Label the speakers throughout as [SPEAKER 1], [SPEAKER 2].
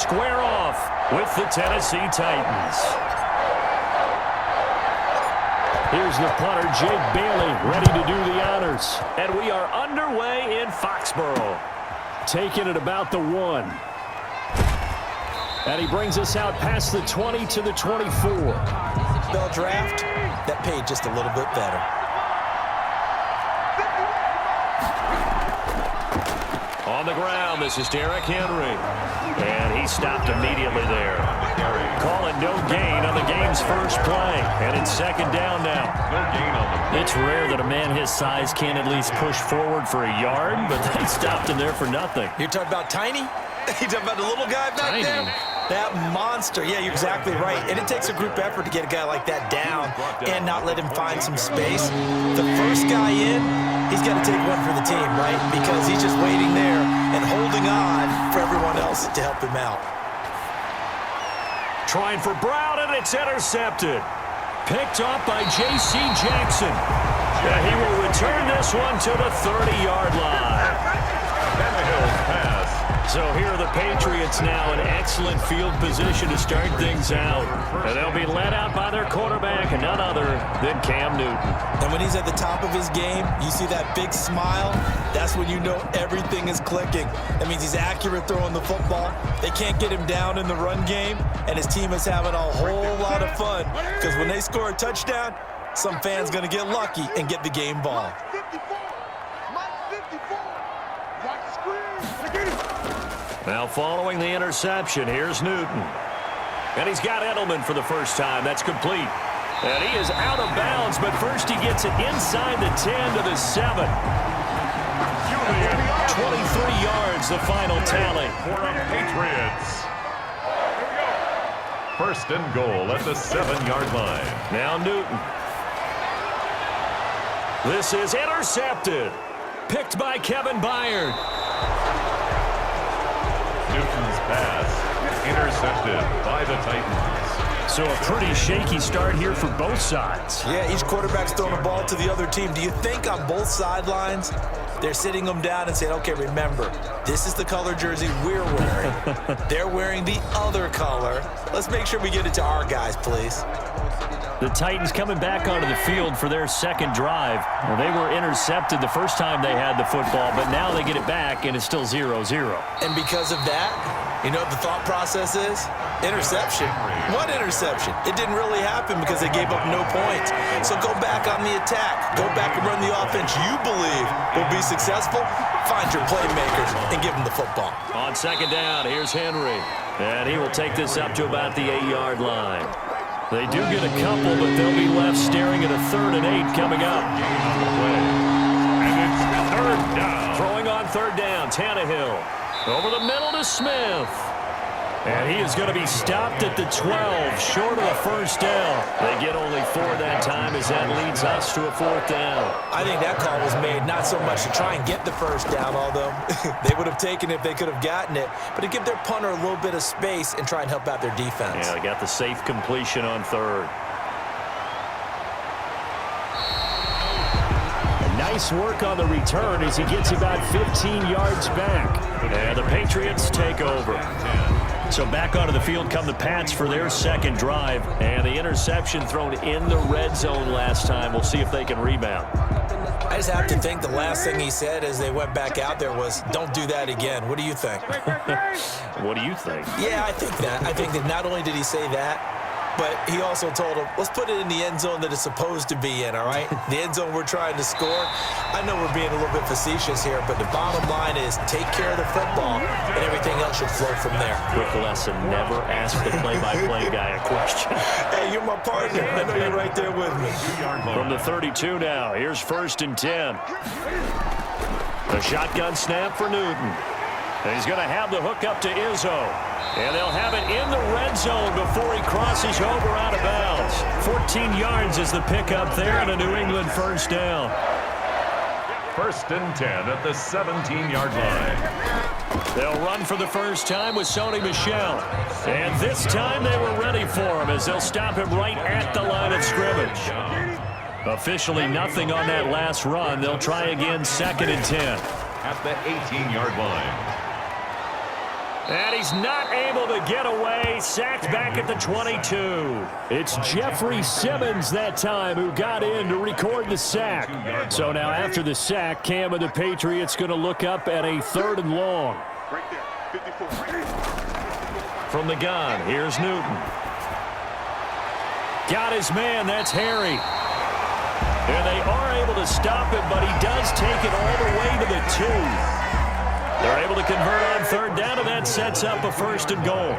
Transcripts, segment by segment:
[SPEAKER 1] square off with the Tennessee Titans. Here's the punter, Jake Bailey, ready to do the honors. And we are underway in Foxborough. Taking it about the 1. And he brings us out past the 20 to the 24.
[SPEAKER 2] Bell draft, that paid just a little bit better.
[SPEAKER 1] On the ground, this is Derrick Henry. And he stopped immediately there. Calling no gain on the game's first play. And it's second down now.
[SPEAKER 3] No gain on the.
[SPEAKER 1] It's rare that a man his size can't at least push forward for a yard, but they stopped him there for nothing.
[SPEAKER 2] You're talking about tiny? You're talking about the little guy back
[SPEAKER 1] Tiny.
[SPEAKER 2] there? That monster. Yeah, you're exactly right. And it takes a group effort to get a guy like that down and not let him find some space. The first guy in, he's got to take one for the team, right? Because he's just waiting there and holding on for everyone else to help him out.
[SPEAKER 1] Trying for Brown, and it's intercepted. Picked off by J.C. Jackson. Yeah, he will return this one to the 30-yard line.
[SPEAKER 3] Tannehill's pass.
[SPEAKER 1] So here are the Patriots now in excellent field position to start things out. And they'll be led out by their quarterback, and none other than Cam Newton.
[SPEAKER 2] And when he's at the top of his game, you see that big smile, that's when you know everything is clicking. That means he's accurate throwing the football. They can't get him down in the run game, and his team is having a whole lot of fun because when they score a touchdown, some fan's going to get lucky and get the game ball.
[SPEAKER 1] Now following the interception, here's Newton. And he's got Edelman for the first time. That's complete. And he is out of bounds, but first he gets it inside the 10 to the 7. 23 yards, the final tally.
[SPEAKER 3] For the Patriots. First and goal at the 7-yard line.
[SPEAKER 1] Now Newton. This is intercepted. Picked by Kevin Byard.
[SPEAKER 3] Newton's pass intercepted by the Titans.
[SPEAKER 1] So a pretty shaky start here for both sides.
[SPEAKER 2] Yeah, each quarterback's throwing the ball to the other team. Do you think on both sidelines they're sitting them down and saying, okay, remember, this is the color jersey we're wearing. They're wearing the other color. Let's make sure we get it to our guys, please.
[SPEAKER 1] The Titans coming back onto the field for their second drive. Well, they were intercepted the first time they had the football, but now they get it back, and it's still 0-0.
[SPEAKER 2] And because of that, you know what the thought process is? Interception. What interception? It didn't really happen because they gave up no points. So go back on the attack. Go back and run the offense you believe will be successful. Find your playmakers and give them the football.
[SPEAKER 1] On second down, here's Henry. And he will take this up to about the 8-yard line. They do get a couple, but they'll be left staring at a 3rd and 8 coming up.
[SPEAKER 3] And it's third down.
[SPEAKER 1] Throwing on third down, Tannehill. Over the middle to Smith. And he is going to be stopped at the 12, short of the first down. They get only 4 that time as that leads us to a 4th down.
[SPEAKER 2] I think that call was made not so much to try and get the first down, although they would have taken it if they could have gotten it, but to give their punter a little bit of space and try and help out their defense.
[SPEAKER 1] Yeah, they got the safe completion on third. Nice work on the return as he gets about 15 yards back. And the Patriots take over. So back onto the field come the Pats for their second drive. And the interception thrown in the red zone last time. We'll see if they can rebound.
[SPEAKER 2] I just have to think the last thing he said as they went back out there was, don't do that again. What do you think?
[SPEAKER 1] What do you think?
[SPEAKER 2] Yeah, I think that. I think that not only did he say that, but he also told him, let's put it in the end zone that it's supposed to be in, all right? The end zone we're trying to score. I know we're being a little bit facetious here, but the bottom line is take care of the football, and everything else should flow from there.
[SPEAKER 1] Quick lesson, never ask the play-by-play guy a question.
[SPEAKER 2] Hey, you're my partner. I know you're right there with me.
[SPEAKER 1] From the 32 now, here's 1st and 10. The shotgun snap for Newton. And he's going to have the hook up to Izzo. And they'll have it in the red zone before he crosses over out of bounds. 14 yards is the pickup there and a New England first down.
[SPEAKER 3] 1st and 10 at the 17-yard line.
[SPEAKER 1] They'll run for the first time with Sony Michel. And this time they were ready for him as they'll stop him right at the line of scrimmage. Officially nothing on that last run. They'll try again 2nd and 10.
[SPEAKER 3] At the 18-yard line.
[SPEAKER 1] And he's not able to get away. Sacked back at the 22. It's Jeffrey Simmons that time who got in to record the sack. So now after the sack, Cam of the Patriots going to look up at a 3rd and long.
[SPEAKER 4] Right there, 54.
[SPEAKER 1] From the gun, here's Newton. Got his man, that's Harry. And they are able to stop him, but he does take it all the way to the 2. They're able to convert on 3rd down, and that sets up a 1st and goal.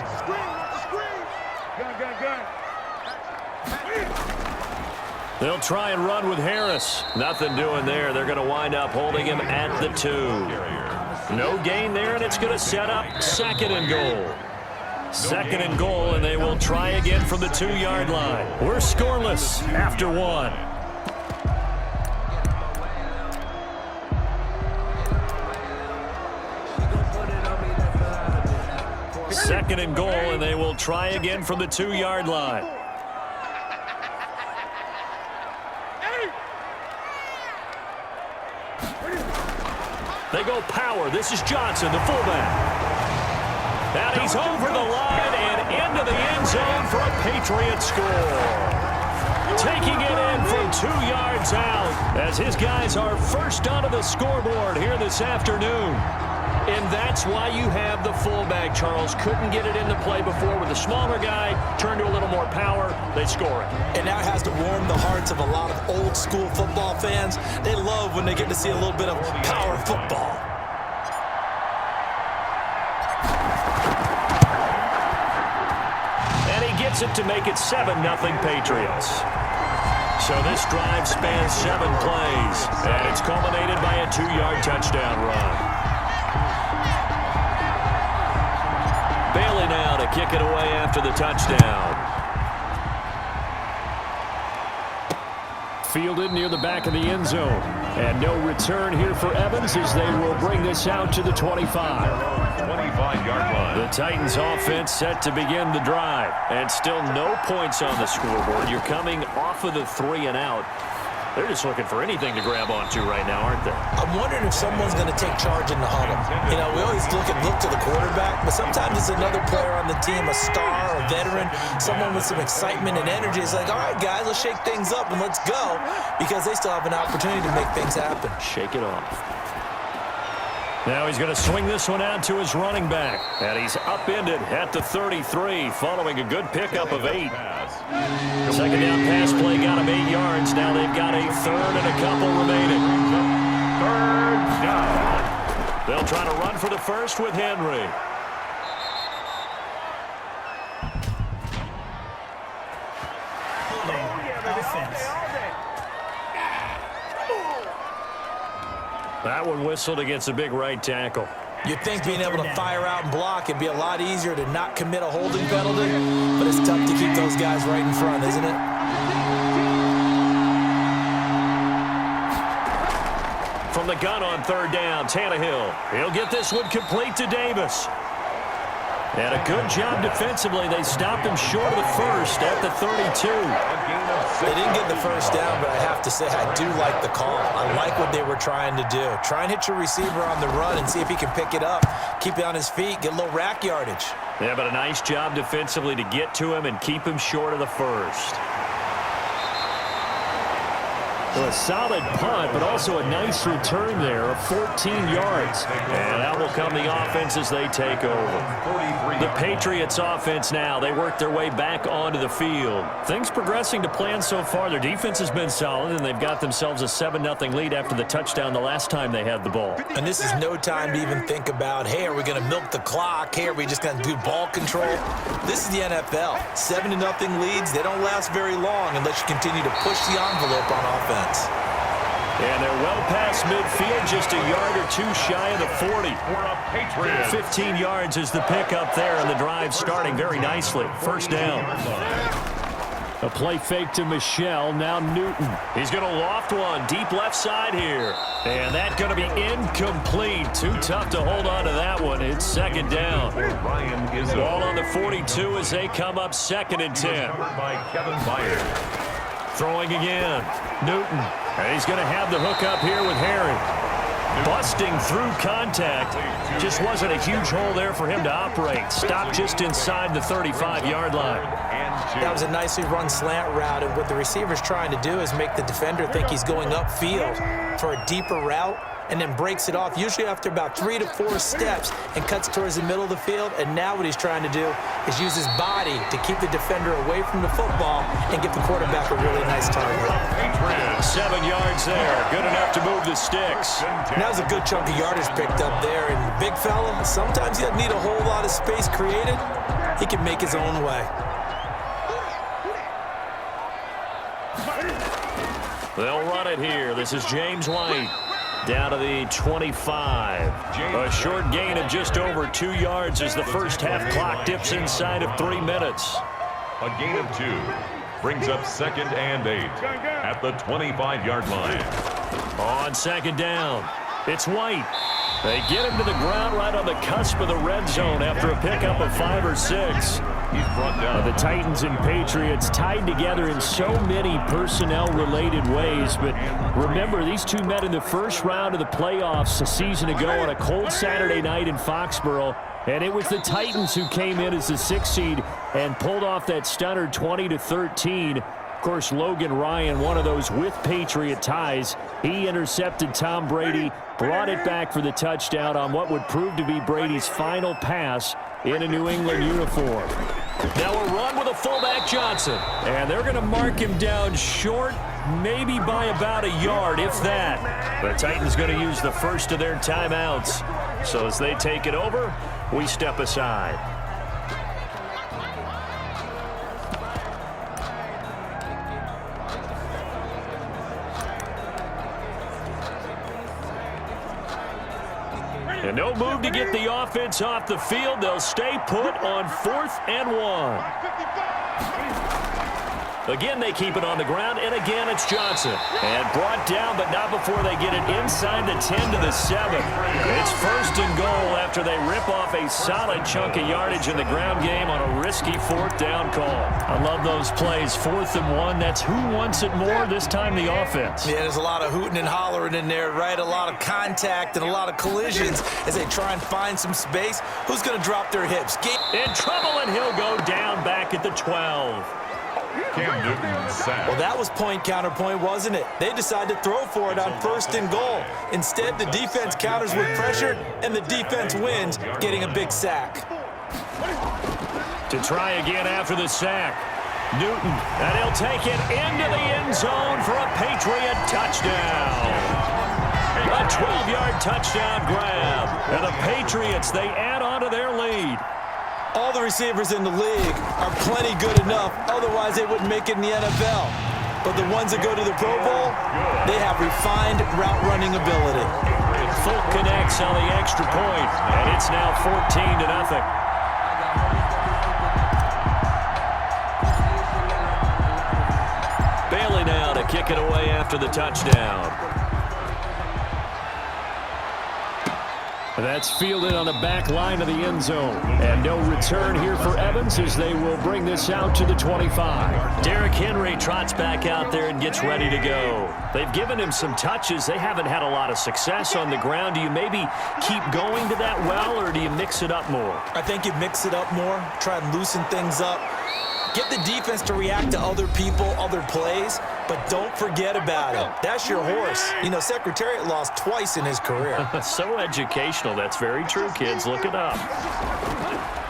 [SPEAKER 1] They'll try and run with Harris. Nothing doing there. They're going to wind up holding him at the 2. No gain there, and it's going to set up 2nd and goal. 2nd and goal, and they will try again from the 2-yard line. We're scoreless after 1. 2nd and goal, and they will try again from the 2-yard line. They go power. This is Johnson, the fullback. And he's over the line and into the end zone for a Patriots score. Taking it in from 2 yards out as his guys are first onto the scoreboard here this afternoon. And that's why you have the fullback, Charles. Couldn't get it into play before with the smaller guy. Turned to a little more power. They score it.
[SPEAKER 2] And that has to warm the hearts of a lot of old-school football fans. They love when they get to see a little bit of power football.
[SPEAKER 1] And he gets it to make it 7-0 Patriots. So this drive spans 7 plays. And it's culminated by a 2-yard touchdown run. Bailey now to kick it away after the touchdown. Fielded near the back of the end zone. And no return here for Evans as they will bring this out to the 25.
[SPEAKER 3] 25-yard line.
[SPEAKER 1] The Titans offense set to begin the drive. And still no points on the scoreboard. You're coming off of the 3 and out. They're just looking for anything to grab onto right now, aren't they?
[SPEAKER 2] I'm wondering if someone's going to take charge in the huddle. You know, we always look to the quarterback, but sometimes it's another player on the team, a star, a veteran, someone with some excitement and energy. It's like, all right, guys, let's shake things up and let's go, because they still have an opportunity to make things happen.
[SPEAKER 1] Shake it off. Now he's going to swing this one out to his running back. And he's upended at the 33 following a good pickup of 8. Second down pass play got him 8 yards. Now they've got a 3rd and a couple remaining.
[SPEAKER 3] 3rd down.
[SPEAKER 1] They'll try to run for the 1st with Henry. That one whistled against a big right tackle.
[SPEAKER 2] You'd think being able to fire out and block it'd be a lot easier to not commit a holding penalty, but it's tough to keep those guys right in front, isn't it?
[SPEAKER 1] From the gun on 3rd down, Tannehill. He'll get this one complete to Davis. And a good job defensively. They stopped him short of the 1st at the 32.
[SPEAKER 2] They didn't get the 1st down, but I have to say I do like the call. I like what they were trying to do. Try and hit your receiver on the run and see if he can pick it up. Keep it on his feet, get a little rack yardage.
[SPEAKER 1] Yeah, but a nice job defensively to get to him and keep him short of the 1st. Well, a solid punt, but also a nice return there of 14 yards. And that will come the offense as they take over. The Patriots offense now, they work their way back onto the field. Things progressing to plan so far. Their defense has been solid, and they've got themselves a 7-0 lead after the touchdown the last time they had the ball.
[SPEAKER 2] And this is no time to even think about, hey, are we going to milk the clock? Hey, are we just going to do ball control? This is the NFL. 7-0 leads, they don't last very long unless you continue to push the envelope on offense.
[SPEAKER 1] And they're well past midfield, just a yard or 2 shy of the 40. 15 yards is the pickup there, and the drive starting very nicely. 1st down. A play fake to Michelle, now Newton. He's going to loft one deep left side here. And that's going to be incomplete. Too tough to hold on to that one. It's 2nd down. Ball on the 42 as they come up 2nd and 10. Throwing again. Newton. And he's going to have the hook up here with Harry. Busting through contact. Just wasn't a huge hole there for him to operate. Stopped just inside the 35-yard line.
[SPEAKER 2] That was a nicely run slant route, and what the receiver's trying to do is make the defender think he's going upfield for a deeper route, and then breaks it off, usually after about 3 to 4 steps, and cuts towards the middle of the field. And now what he's trying to do is use his body to keep the defender away from the football and give the quarterback a really nice target.
[SPEAKER 1] 7 yards there. Good enough to move the sticks.
[SPEAKER 2] And that was a good chunk of yardage picked up there. And the big fella, sometimes he doesn't need a whole lot of space created. He can make his own way.
[SPEAKER 1] They'll run it here. This is James White. Down to the 25. A short gain of just over 2 yards as the first half clock dips inside of 3 minutes.
[SPEAKER 3] A gain of 2 brings up 2nd and 8 at the 25-yard line.
[SPEAKER 1] On 2nd down, it's White. They get him to the ground right on the cusp of the red zone after a pickup of 5 or 6.
[SPEAKER 3] He's brought down.
[SPEAKER 1] The Titans and Patriots tied together in so many personnel-related ways, but remember, these two met in the first round of the playoffs a season ago on a cold Saturday night in Foxborough, and it was the Titans who came in as the 6th seed and pulled off that stunner 20-13. Of course, Logan Ryan, one of those with Patriot ties, he intercepted Tom Brady, brought it back for the touchdown on what would prove to be Brady's final pass in a New England uniform. Now a run with a fullback Johnson, and they're going to mark him down short, maybe by about a yard, if that. The Titans going to use the first of their timeouts. So as they take it over, we step aside. And no move to get the offense off the field. They'll stay put on 4th and 1. Again, they keep it on the ground, and again, it's Johnson. And brought down, but not before they get it inside the 10 to the 7. It's 1st and goal after they rip off a solid chunk of yardage in the ground game on a risky 4th down call. I love those plays. 4th and 1, that's who wants it more, this time the offense.
[SPEAKER 2] Yeah, there's a lot of hooting and hollering in there, right? A lot of contact and a lot of collisions as they try and find some space. Who's going to drop their hips?
[SPEAKER 1] In trouble, and he'll go down back at the 12.
[SPEAKER 3] Cam Newton sacked.
[SPEAKER 2] Well, that was point counterpoint, wasn't it? They decided to throw for it on 1st and goal. Instead, the defense counters with pressure, and the defense wins, getting a big sack.
[SPEAKER 1] To try again after the sack. Newton, and he'll take it into the end zone for a Patriot touchdown. A 12-yard touchdown grab. And the Patriots, they add on to their lead.
[SPEAKER 2] All the receivers in the league are plenty good enough, otherwise they wouldn't make it in the NFL. But the ones that go to the Pro Bowl, they have refined route running ability.
[SPEAKER 1] Full connects on the extra point, and it's now 14-0. Bailey now to kick it away after the touchdown. That's fielded on the back line of the end zone. And no return here for Evans as they will bring this out to the 25. Derrick Henry trots back out there and gets ready to go. They've given him some touches. They haven't had a lot of success on the ground. Do you maybe keep going to that well, or do you mix it up more?
[SPEAKER 2] I think you mix it up more, try and loosen things up. Get the defense to react to other people, other plays, but don't forget about it. That's your horse. You know, Secretariat lost twice in his career.
[SPEAKER 1] So educational. That's very true, kids. Look it up.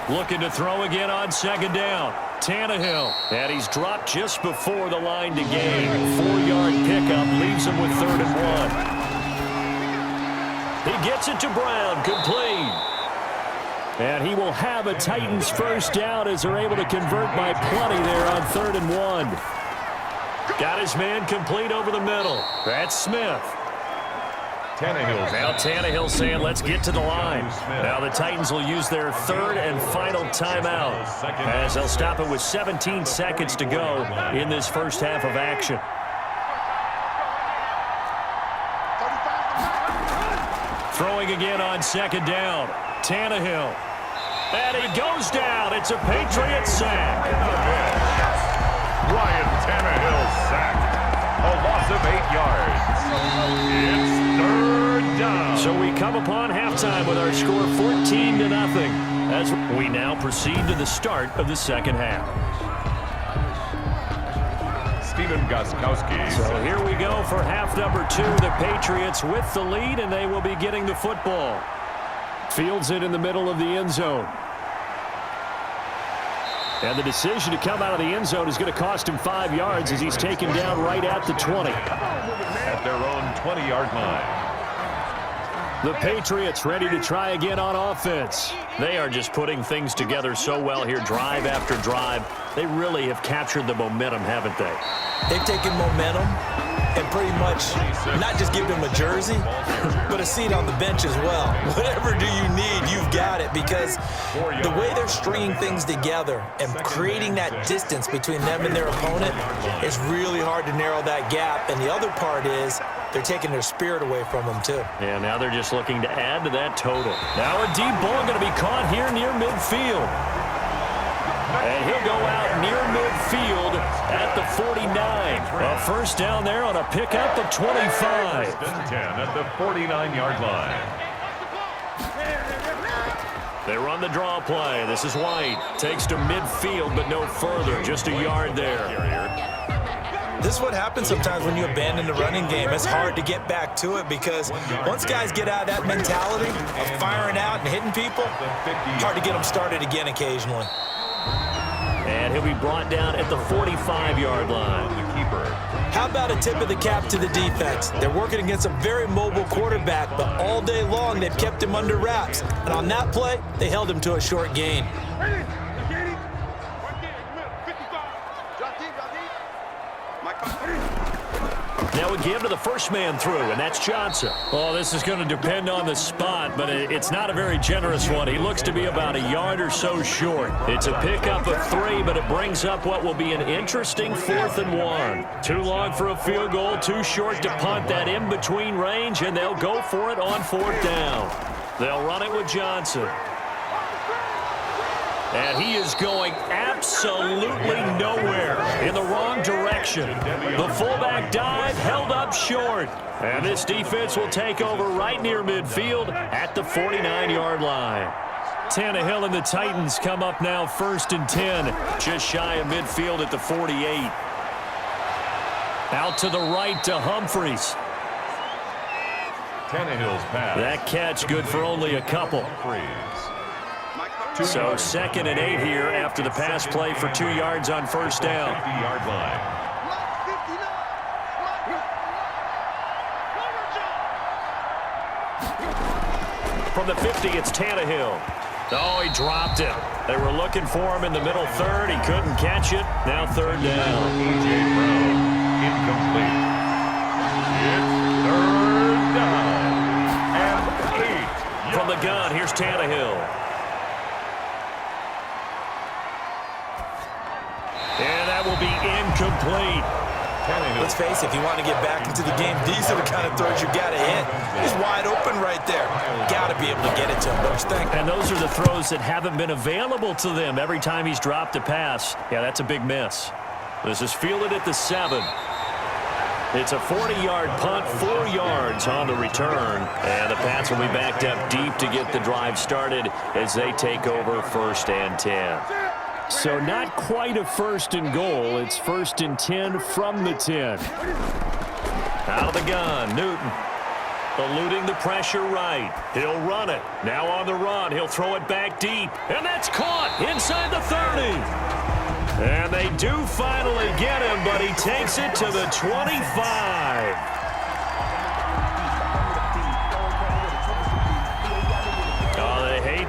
[SPEAKER 1] Looking to throw again on 2nd down. Tannehill. And he's dropped just before the line to gain. 4-yard pickup leaves him with 3rd and 1. He gets it to Brown. Complete. And he will have a Titans first down as they're able to convert by plenty there on 3rd and 1. Got his man complete over the middle. That's Smith. Now Tannehill saying, let's get to the line. Now the Titans will use their 3rd and final timeout as they'll stop it with 17 seconds to go in this first half of action. Throwing again on 2nd down. Tannehill. And he goes down. It's a Patriot sack.
[SPEAKER 3] Ryan Tannehill sacked. A loss of 8 yards. It's third down.
[SPEAKER 1] So we come upon halftime with our score 14-0 as we now proceed to the start of the second half.
[SPEAKER 3] Steven Gostkowski.
[SPEAKER 1] So here we go for half number 2. The Patriots with the lead, and they will be getting the football. Fields it in the middle of the end zone. And the decision to come out of the end zone is going to cost him 5 yards as he's taken down right at the 20.
[SPEAKER 3] At their own 20-yard line.
[SPEAKER 1] The Patriots ready to try again on offense. They are just putting things together so well here, drive after drive. They really have captured the momentum, haven't they?
[SPEAKER 2] They've taken momentum and pretty much not just give them a jersey, but a seat on the bench as well. Whatever do you need, you've got it, because the way they're stringing things together and creating that distance between them and their opponent is really hard to narrow that gap. And the other part is they're taking their spirit away from them, too.
[SPEAKER 1] Yeah, now they're just looking to add to that total. Now a deep ball going to be caught here near midfield. And he'll go out near midfield at the 49. A first down there on a pickup of 25.
[SPEAKER 3] 10 at the 49-yard line.
[SPEAKER 1] They run the draw play. This is White. Takes to midfield, but no further. Just a yard there.
[SPEAKER 2] This is what happens sometimes when you abandon the running game. It's hard to get back to it because once guys get out of that mentality of firing out and hitting people, hard to get them started again occasionally.
[SPEAKER 1] And he'll be brought down at the 45-yard line.
[SPEAKER 3] The keeper.
[SPEAKER 2] How about a tip of the cap to the defense? They're working against a very mobile quarterback, but all day long they've kept him under wraps. And on that play, they held him to a short gain.
[SPEAKER 1] Now we give to the first man through, and that's Johnson. Oh, this is going to depend on the spot, but it's not a very generous one. He looks to be about a yard or so short. It's a pickup of 3, but it brings up what will be an interesting 4th and 1. Too long for a field goal, too short to punt. That in-between range, and they'll go for it on 4th down. They'll run it with Johnson. And he is going absolutely nowhere, in the wrong direction. The fullback dive held up short. And this defense will take over right near midfield at the 49-yard line. Tannehill and the Titans come up now 1st and 10, just shy of midfield at the 48. Out to the right to Humphries.
[SPEAKER 3] Tannehill's pass.
[SPEAKER 1] That catch good for only a couple. So 2nd and 8 here after the pass play for 2 yards on 1st down.
[SPEAKER 3] 50-yard line.
[SPEAKER 1] From the 50, it's Tannehill. Oh, he dropped it. They were looking for him in the middle third. He couldn't catch it. Now 3rd down.
[SPEAKER 3] A.J. Brown, incomplete. It's 3rd down and 8.
[SPEAKER 1] From the gun, here's Tannehill. And that will be incomplete.
[SPEAKER 2] Let's face it, if you want to get back into the game, these are the kind of throws you got to hit. He's wide open right there. Got to be able to get it to him, don't you think?
[SPEAKER 1] And those are the throws that haven't been available to them every time he's dropped a pass. Yeah, that's a big miss. This is fielded at the 7. It's a 40-yard punt, 4 yards on the return. And the Pats will be backed up deep to get the drive started as they take over 1st and 10. So not quite a 1st and goal. It's 1st and 10 from the 10. Out of the gun, Newton. Eluding the pressure right. He'll run it. Now on the run. He'll throw it back deep. And that's caught inside the 30. And they do finally get him, but he takes it to the 25.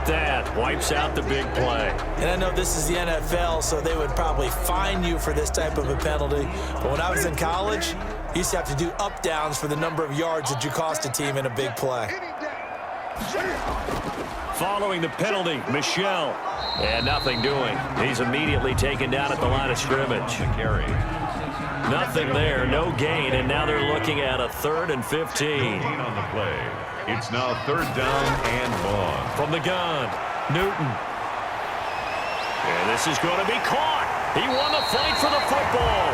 [SPEAKER 1] That wipes out the big play.
[SPEAKER 2] And I know this is the NFL, so they would probably fine you for this type of a penalty. But when I was in college, you used to have to do up-downs for the number of yards that you cost a team in a big play.
[SPEAKER 1] Following the penalty, Michel. And nothing doing. He's immediately taken down at the line of scrimmage. Nothing there, no gain, and now they're looking at a 3rd and 15.
[SPEAKER 3] On the play. It's now 3rd down and 1.
[SPEAKER 1] From the gun, Newton. And this is going to be caught. He won the fight for the football.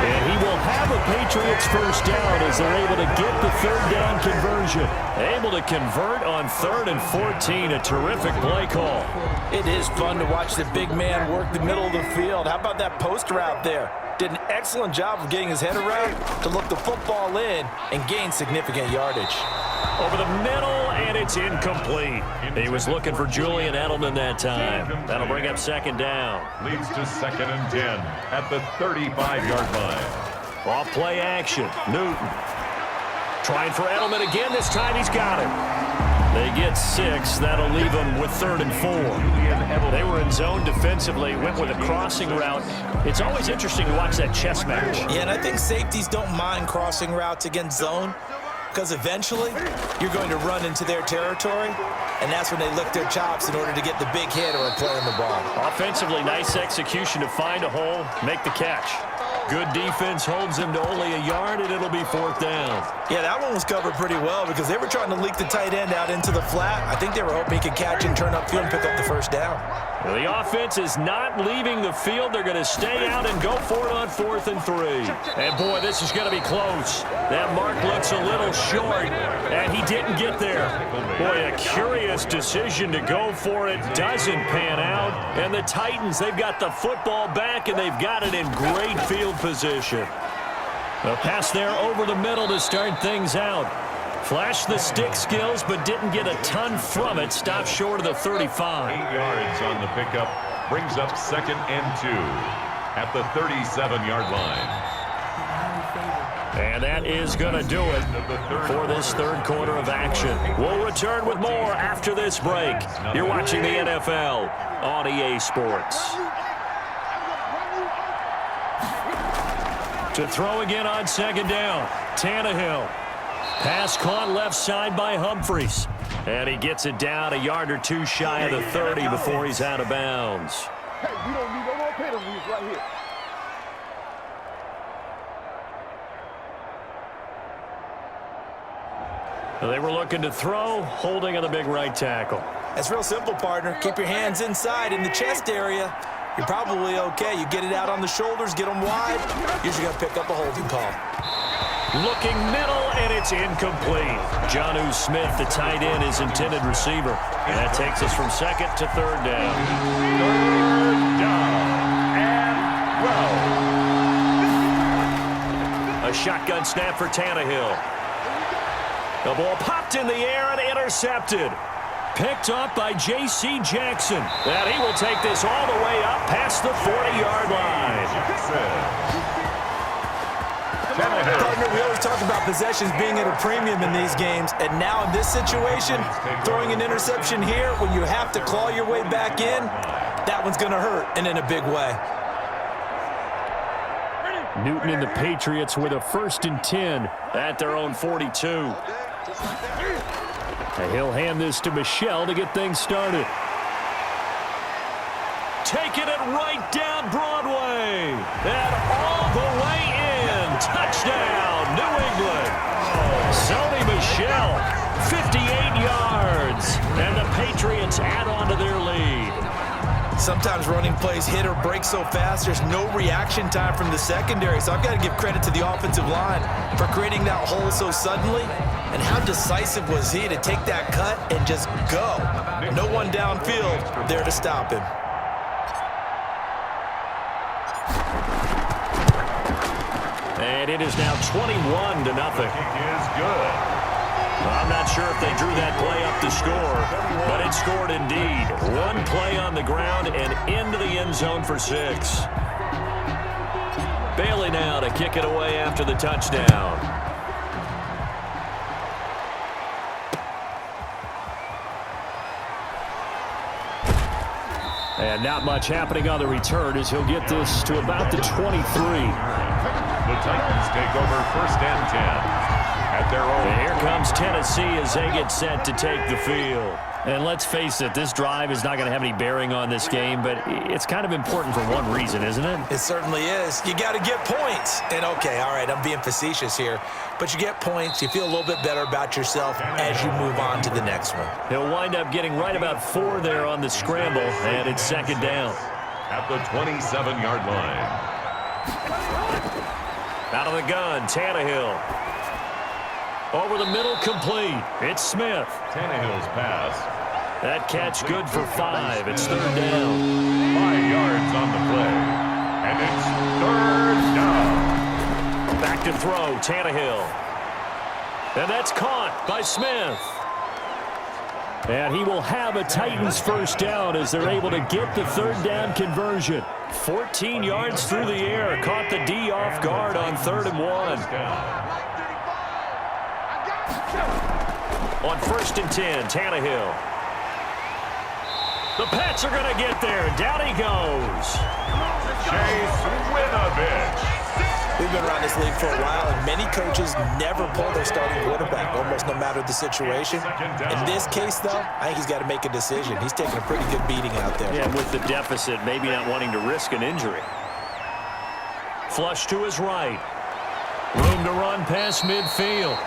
[SPEAKER 1] And he will have a Patriots first down as they're able to get the third down conversion. Able to convert on 3rd and 14. A terrific play call.
[SPEAKER 2] It is fun to watch the big man work the middle of the field. How about that post route there? Did an excellent job of getting his head around to look the football in and gain significant yardage.
[SPEAKER 1] Over the middle, and it's incomplete. He was looking for Julian Edelman that time. That'll bring up 2nd down.
[SPEAKER 3] Leads to 2nd and 10 at the 35-yard line.
[SPEAKER 1] Off play action. Newton. Trying for Edelman again. This time he's got it. They get 6. That'll leave them with 3rd and 4. They were in zone defensively, went with a crossing route. It's always interesting to watch that chess match.
[SPEAKER 2] Yeah, and I think safeties don't mind crossing routes against zone because eventually you're going to run into their territory, and that's when they lick their chops in order to get the big hit or a play on the ball.
[SPEAKER 1] Offensively, nice execution to find a hole, make the catch. Good defense holds him to only a yard, and it'll be 4th down.
[SPEAKER 2] Yeah, that one was covered pretty well because they were trying to leak the tight end out into the flat. I think they were hoping he could catch and turn upfield and pick up the first down.
[SPEAKER 1] Well, the offense is not leaving the field. They're going to stay out and go for it on 4th and 3. And, boy, this is going to be close. That mark looks a little short, and he didn't get there. Boy, a curious decision to go for it. Doesn't pan out. And the Titans, they've got the football back, and they've got it in great field position. A pass there over the middle to start things out. Flashed the stick skills, but didn't get a ton from it. Stopped short of the 35.
[SPEAKER 3] 8 yards on the pickup. Brings up 2nd and 2 at the 37-yard line.
[SPEAKER 1] And that is going to do it for this 3rd quarter of action. We'll return with more after this break. You're watching the NFL on EA Sports. To throw again on 2nd down. Tannehill. Pass caught left side by Humphries. And he gets it down a yard or 2 shy of the 30 before he's out of bounds.
[SPEAKER 4] Hey, we don't need no more penalties right here.
[SPEAKER 1] They were looking to throw, holding on the big right tackle.
[SPEAKER 2] That's real simple, partner. Keep your hands inside in the chest area. You're probably okay. You get it out on the shoulders, get them wide. Usually going to pick up a holding call.
[SPEAKER 1] Looking middle, and it's incomplete. Jonnu Smith, the tight end, is intended receiver. And that takes us from 2nd to 3rd down.
[SPEAKER 3] 3rd down and
[SPEAKER 1] A shotgun snap for Tannehill. The ball popped in the air and intercepted. Picked up by J.C. Jackson. And he will take this all the way up past the 40-yard line.
[SPEAKER 2] Partner, we always talk about possessions being at a premium in these games, and now in this situation, throwing an interception here when you have to claw your way back in, that one's going to hurt, and in a big way.
[SPEAKER 1] Newton and the Patriots with a 1st and 10 at their own 42. And he'll hand this to Michel to get things started. Taking it right down Broadway. And all the way in. Touchdown, New England. Sony Michel, 58 yards. And the Patriots add on to their lead.
[SPEAKER 2] Sometimes running plays hit or break so fast, there's no reaction time from the secondary. So I've got to give credit to the offensive line for creating that hole so suddenly. And how decisive was he to take that cut and just go? No one downfield there to stop him.
[SPEAKER 1] And it is now 21-0.
[SPEAKER 3] kick is good.
[SPEAKER 1] I'm not sure if they drew that play up to score, but it scored indeed. One play on the ground and into the end zone for 6. Bailey now to kick it away after the touchdown. And not much happening on the return as he'll get this to about the 23.
[SPEAKER 3] The Titans take over 1st and 10 at their own.
[SPEAKER 1] And here comes Tennessee as they get set to take the field. And let's face it, this drive is not going to have any bearing on this game, but it's kind of important for one reason, isn't it?
[SPEAKER 2] It certainly is. You got to get points. And okay, all right, I'm being facetious here, but you get points, you feel a little bit better about yourself as you move on to the next one.
[SPEAKER 1] He'll wind up getting right about 4 there on the scramble, and it's 2nd down.
[SPEAKER 3] at the 27-yard line.
[SPEAKER 1] Out of the gun, Tannehill. Over the middle, complete. It's Smith.
[SPEAKER 3] Tannehill's pass.
[SPEAKER 1] That catch good for 5. It's third down.
[SPEAKER 3] 5 yards on the play. And it's third down.
[SPEAKER 1] Back to throw, Tannehill. And that's caught by Smith. And he will have a Titans first down as they're able to get the third down conversion. 14 yards through the air. Caught the D off guard on 3rd and 1. On 1st and 10, Tannehill. The Pats are going to get there. Down he goes.
[SPEAKER 3] Chase Winovich.
[SPEAKER 2] We've been around this league for a while, and many coaches never pull their starting quarterback, almost no matter the situation. In this case, though, I think he's got to make a decision. He's taking a pretty good beating out there.
[SPEAKER 1] Yeah, with the deficit, maybe not wanting to risk an injury. Flush to his right. Room to run past midfield.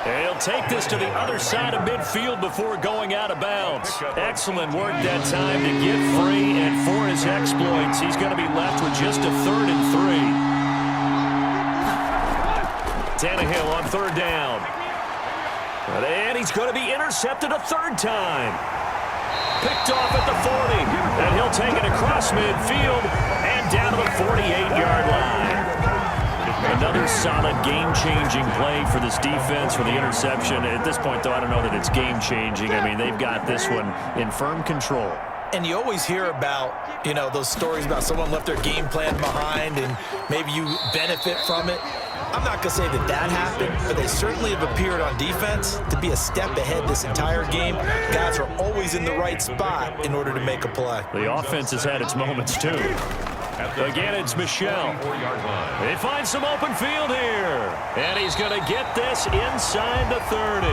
[SPEAKER 1] And he'll take this to the other side of midfield before going out of bounds. Excellent work that time to get free, and for his exploits, he's going to be left with just a 3rd and 3. Tannehill on 3rd down. And he's going to be intercepted a 3rd time. Picked off at the 40. And he'll take it across midfield and down to the 48-yard line. Another solid game-changing play for this defense for the interception. At this point, though, I don't know that it's game-changing. I mean, they've got this one in firm control.
[SPEAKER 2] And you always hear about, those stories about someone left their game plan behind and maybe you benefit from it. I'm not going to say that happened, but they certainly have appeared on defense to be a step ahead this entire game. Guys are always in the right spot in order to make a play.
[SPEAKER 1] The offense has had its moments, too. Again, it's Michel. They find some open field here. And he's going to get this inside the 30.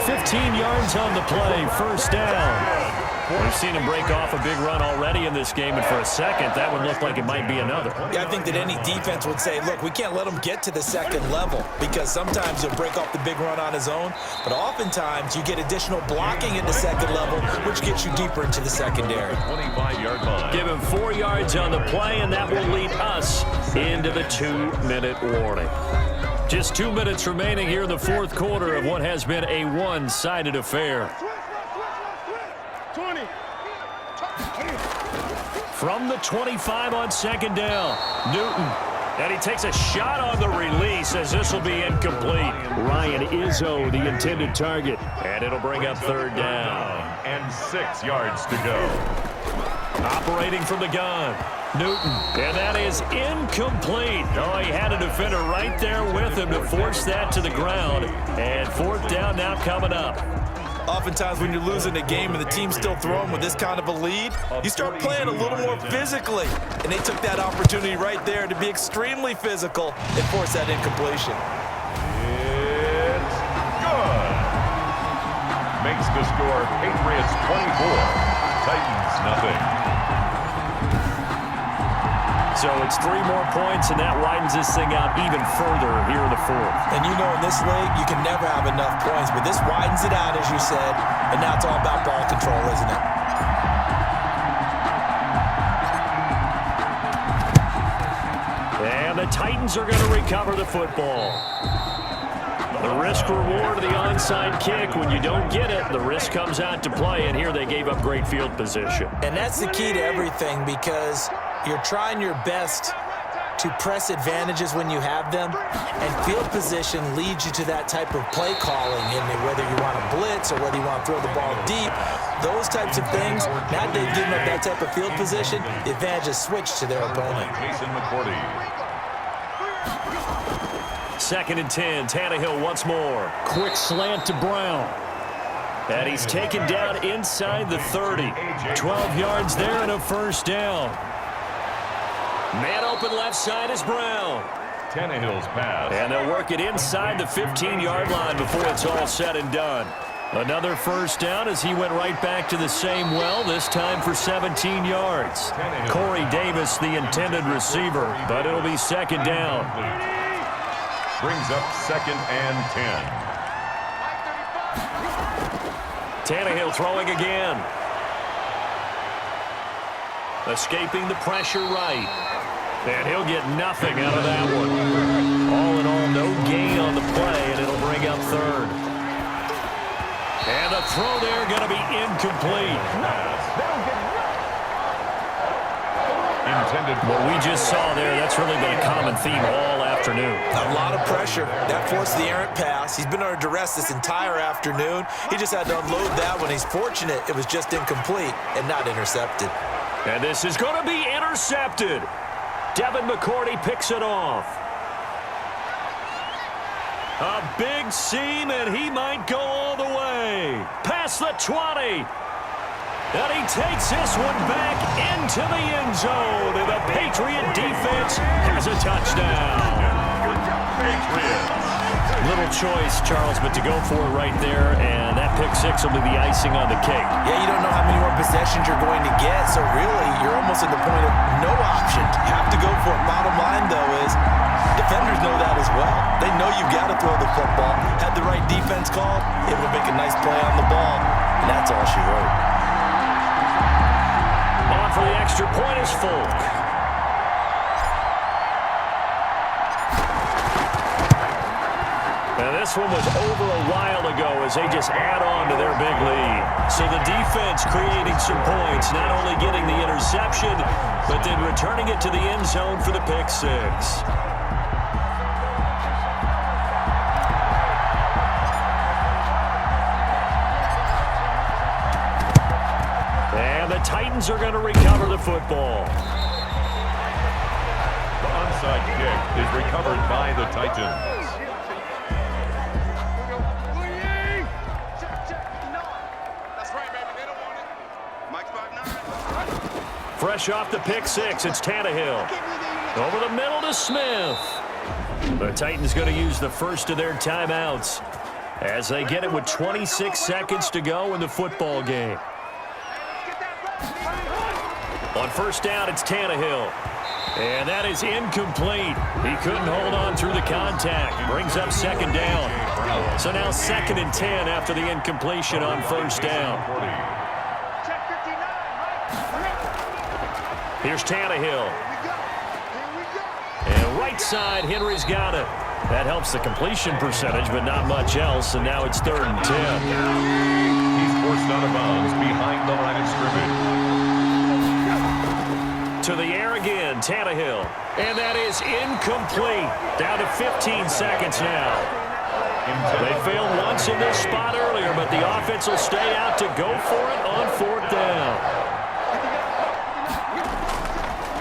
[SPEAKER 1] 15 yards on the play, first down. We've seen him break off a big run already in this game, and for a second, that would look like it might be another.
[SPEAKER 2] Yeah, I think that any defense would say, look, we can't let him get to the second level because sometimes he'll break off the big run on his own, but oftentimes you get additional blocking at the second level, which gets you deeper into the secondary.
[SPEAKER 3] 25-yard line.
[SPEAKER 1] Give him 4 yards on the play, and that will lead us into the 2-minute warning. Just 2 minutes remaining here in the 4th quarter of what has been a one-sided affair.
[SPEAKER 4] 20.
[SPEAKER 1] From the 25 on 2nd down, Newton. And he takes a shot on the release as this will be incomplete. Ryan Izzo, the intended target. And it'll bring up 3rd down.
[SPEAKER 3] And 6 yards to go.
[SPEAKER 1] Operating from the gun, Newton. And that is incomplete. Oh, he had a defender right there with him to force that to the ground. And 4th down now coming up.
[SPEAKER 2] Oftentimes when you're losing a game and the team's still throwing with this kind of a lead, you start playing a little more physically. And they took that opportunity right there to be extremely physical and force that incompletion.
[SPEAKER 3] It's good. Makes the score Patriots 24, Titans nothing.
[SPEAKER 1] So it's 3 more points, and that widens this thing out even further here in the 4th.
[SPEAKER 2] And in this league, you can never have enough points, but this widens it out, as you said, and now it's all about ball control, isn't it?
[SPEAKER 1] And the Titans are going to recover the football. The risk-reward of the onside kick. When you don't get it, the risk comes out to play, and here they gave up great field position.
[SPEAKER 2] And that's the key to everything because you're trying your best to press advantages when you have them, and field position leads you to that type of play calling, and whether you want to blitz or whether you want to throw the ball deep, those types of things. Now they've given up that type of field position, the advantage is switched to their opponent.
[SPEAKER 3] Jason McCourty.
[SPEAKER 1] 2nd and 10, Tannehill once more. Quick slant to Brown. And he's taken down inside the 30. 12 yards there and a first down. Man open left side is Brown.
[SPEAKER 3] Tannehill's pass.
[SPEAKER 1] And they'll work it inside the 15-yard line before it's all said and done. Another first down as he went right back to the same well, this time for 17 yards. Corey Davis, the intended receiver, but it'll be 2nd down.
[SPEAKER 3] Brings up 2nd and 10.
[SPEAKER 1] Tannehill throwing again. Escaping the pressure right. And he'll get nothing out of that one. All in all, no gain on the play, and it'll bring up third. And the throw there going to be incomplete. What we just saw there, that's really been a common theme all afternoon.
[SPEAKER 2] A lot of pressure. That forced the errant pass. He's been under duress this entire afternoon. He just had to unload that one. He's fortunate it was just incomplete and not intercepted.
[SPEAKER 1] And this is going to be intercepted. Devin McCourty picks it off. A big seam, and he might go all the way. Past the 20. And he takes this one back into the end zone. And the Patriot defense has a touchdown. Little choice, Charles, but to go for it right there, and that pick six will be the icing on the cake.
[SPEAKER 2] Yeah, you don't know how many more possessions you're going to get, so really, you're almost at the point of no option. You have to go for it. Bottom line, though, is defenders know that as well. They know you've got to throw the football. Had the right defense called, able to make a nice play on the ball, and that's all she wrote.
[SPEAKER 1] On for the extra point is Folk. And this one was over a while ago as they just add on to their big lead. So the defense creating some points, not only getting the interception, but then returning it to the end zone for the pick six. And the Titans are going to recover the football.
[SPEAKER 3] The onside kick is recovered by the Titans.
[SPEAKER 1] Fresh off the pick six, it's Tannehill. Over the middle to Smith. The Titans going to use the first of their timeouts as they get it with 26 seconds to go in the football game. On first down, it's Tannehill. And that is incomplete. He couldn't hold on through the contact. Brings up second down. So now 2nd and 10 after the incompletion on first down. Here's Tannehill. And right side, Henry's got it. That helps the completion percentage, but not much else. And now it's 3rd and 10.
[SPEAKER 3] He's forced out of bounds behind the line of scrimmage.
[SPEAKER 1] To the air again, Tannehill. And that is incomplete. Down to 15 seconds now. They failed once in this spot earlier, but the offense will stay out to go for it on 4th down.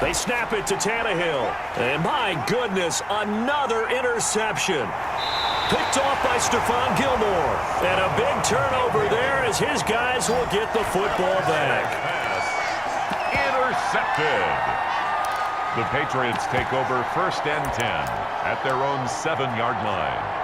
[SPEAKER 1] They snap it to Tannehill. And my goodness, another interception. Picked off by Stephon Gilmore. And a big turnover there as his guys will get the football back.
[SPEAKER 3] Intercepted. The Patriots take over 1st and 10 at their own 7-yard line.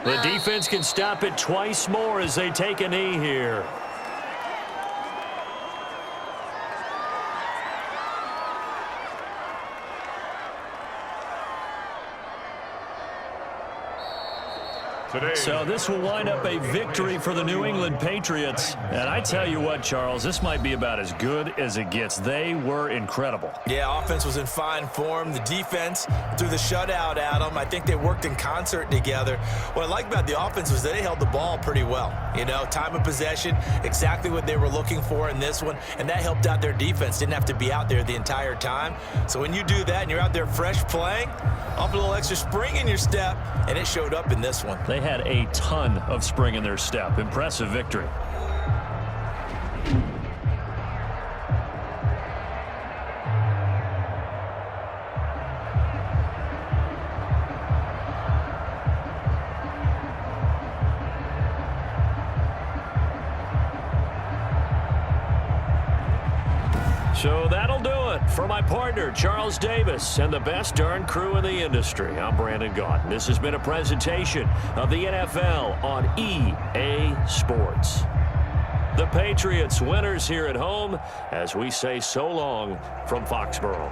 [SPEAKER 1] The defense can stop it twice more as they take a knee here. So this will wind up a victory for the New England Patriots. And I tell you what, Charles, this might be about as good as it gets. They were incredible.
[SPEAKER 2] Yeah, offense was in fine form. The defense threw the shutout at them. I think they worked in concert together. What I like about the offense was they held the ball pretty well. You know, time of possession, exactly what they were looking for in this one. And that helped out their defense. Didn't have to be out there the entire time. So when you do that and you're out there fresh playing, off a little extra spring in your step, and it showed up in this one.
[SPEAKER 1] They had a ton of spring in their step. Impressive victory. So that'll do it for my partner, Charles Davis, and the best darn crew in the industry. I'm Brandon Gaunt. This has been a presentation of the NFL on EA Sports. The Patriots winners here at home as we say so long from Foxborough.